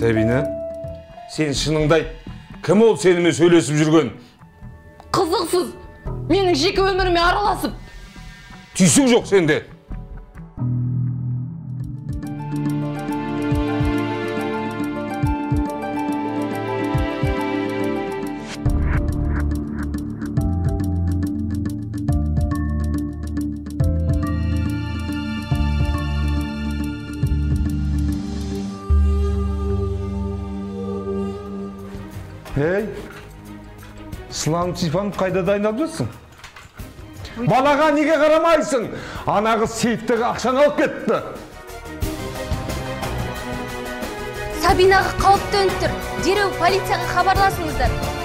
Сәбина, сен шыныңды айт. Кім ол сенімен сөйлесіп жүрген? Қызықсыз. Менің жеке өміріме араласып. Түйсік жоқ сенде. Ей, сылаң сипанып қайда дайындалып жатсың? Балаға неге қарамайсың? Ана қыз сейфтегі ақшаны алып кетті. Сабинаға қауіп төніп тұр. Дереу полицияға хабарласыңыздар.